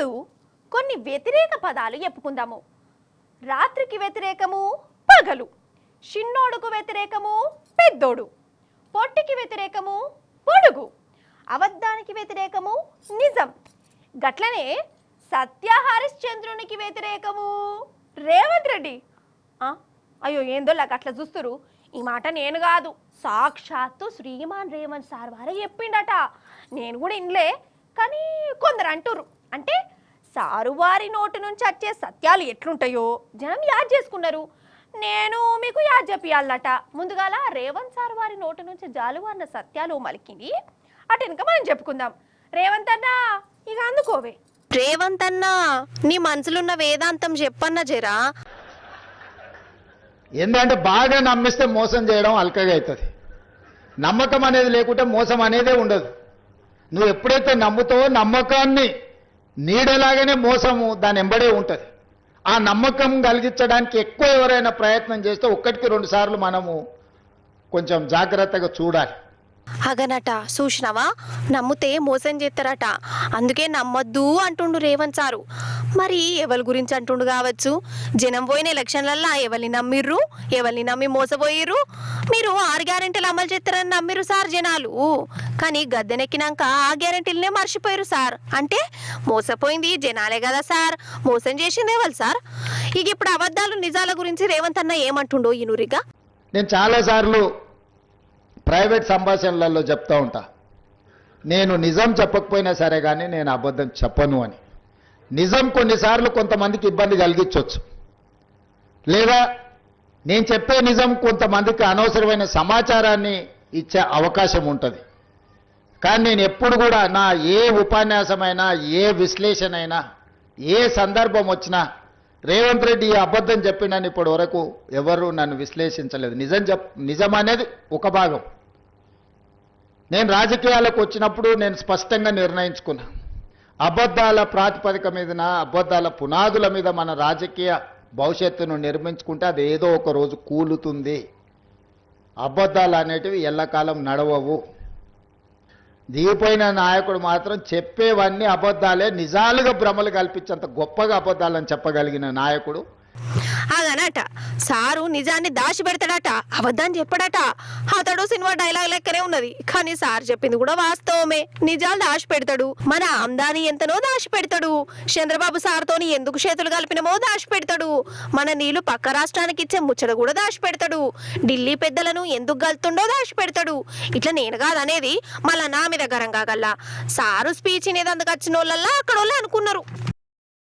ఇప్పుడు కొన్ని వ్యతిరేక పదాలు చెప్పుకుందాము. రాత్రికి వ్యతిరేకము పగలు, చిన్నోడుకు వ్యతిరేకము పెద్దోడు, పొట్టికి వ్యతిరేకము పొడుగు, అబద్ధానికి వ్యతిరేకము నిజం. గట్లనే సత్య హరిశ్చంద్రునికి వ్యతిరేకము రేవంత్ రెడ్డి. అయ్యో ఏందో లాగా అట్లా చూస్తురు. ఈ మాట నేను కాదు, సాక్షాత్తు శ్రీమాన్ రేవంత్ సార్ వారే చెప్పిండట. నేను కూడా ఇన్లే, కానీ కొందరు అంటురు. అంటే సారు వారి నోటి నుంచి వచ్చే సత్యాలు ఎట్లుంటాయో జనం యాద్ చేసుకున్నారు. నేను మీకు యాద్ చెప్పియాలట. ముందుగాల రేవంత్ సార్ వారి నోటి నుంచి జాలువారిన సత్యాలు మలికింది. అటు వెనుక మనం చెప్పుకుందాం. రేవంత్ అన్నా ఇక అందుకోవే. రేవంత్ అన్నా నీ మనసులున్న వేదాంతం చెప్పన్నా జరా. ఏంటంటే బాగా నమ్మిస్తే మోసం చేయడం అల్కగా అవుతుంది. నమ్మకం అనేది లేకుంటే మోసం అనేదే ఉండదు. నువ్వు ఎప్పుడైతే నమ్ముతావో నమ్మకాన్ని నీడలాగానే మోసము దాని ఎంబడే ఉంటుంది. ఆ నమ్మకం కలిగించడానికి ఎక్కువ ఎవరైనా ప్రయత్నం చేస్తే ఒక్కటికి 2 సార్లు మనము కొంచెం జాగ్రత్తగా చూడాలి. అగనట చూసినావా, నమ్మితే మోసం చేస్తారట, అందుకే నమ్మొద్దు అంటుండు రేవంత్ సారు. మరి ఎవరి గురించి అంటుండు కావచ్చు. జనం పోయిన ఎలక్షన్లల్లో ఎవరిని నమ్మిర్రు, ఎవరిని నమ్మి మోసపోయిర్రు. మీరు 6 గ్యారెంటీలు అమలు చేస్తారని నమ్మిర్రు సార్ జనాలు, కానీ గద్దెనెక్కినాక ఆ గ్యారెంటీలనే మర్చిపోయారు సార్. అంటే మోసపోయింది జనాలే కదా సార్, మోసం చేసింది ఎవరు సార్? ఇక ఇప్పుడు అబద్ధాలు నిజాల గురించి రేవంత్ అన్న ఏమంటుండో ఈనురిగా. నేను చాలాసార్లు ప్రైవేట్ సంభాషణలలో చెప్తా ఉంటా, నేను నిజం చెప్పకపోయినా సరే కానీ నేను అబద్ధం చెప్పను అని. నిజం కొన్నిసార్లు కొంతమందికి ఇబ్బంది కలిగించవచ్చు, లేదా నేను చెప్పే నిజం కొంతమందికి అనవసరమైన సమాచారాన్ని ఇచ్చే అవకాశం ఉంటుంది. కానీ నేను ఎప్పుడు కూడా నా ఏ ఉపన్యాసమైనా, ఏ విశ్లేషణ అయినా, ఏ సందర్భం వచ్చినా రేవంత్ రెడ్డి అబద్ధం చెప్పిండని ఇప్పటి వరకు ఎవరు నన్ను విశ్లేషించలేదు. నిజం అనేది ఒక భాగం. నేను రాజకీయాలకు వచ్చినప్పుడు నేను స్పష్టంగా నిర్ణయించుకున్నా, అబద్ధాల ప్రాతిపదిక మీదన, అబద్ధాల పునాదుల మీద మన రాజకీయ భవిష్యత్తును నిర్మించుకుంటే అది ఏదో ఒక రోజు కూలుతుంది. అబద్ధాలు అనేటివి ఎల్లకాలం నడవవు. దిగిపోయిన నాయకుడు మాత్రం చెప్పేవన్నీ అబద్ధాలే, నిజాలుగా భ్రమలు కల్పించేంత గొప్పగా అబద్ధాలని చెప్పగలిగిన నాయకుడు. అదనట సారు నిజాన్ని దాచి పెడతాడట, అబద్ధాన్ని చెప్పాడట. అతడు సినిమా డైలాగ్ లెక్కనే ఉన్నది, కానీ సార్ చెప్పింది కూడా వాస్తవమే. నిజాలు దాచి పెడతాడు, మన ఆమ్దాని ఎంతనో దాచి పెడతాడు, చంద్రబాబు సార్తోని ఎందుకు చేతులు కలిపినమో దాచి పెడతాడు, మన నీళ్లు పక్క రాష్ట్రానికి ఇచ్చే ముచ్చట కూడా దాచి పెడతాడు, ఢిల్లీ పెద్దలను ఎందుకు గలుతుండో దాచి పెడతాడు. ఇట్లా నేను కాదనేది, మళ్ళా నా మీద గరంగా గల్లా సారు స్పీచ్ అనేది అందుకు వచ్చిన వాళ్ళల్లా అక్కడ వాళ్ళు అనుకున్నారు.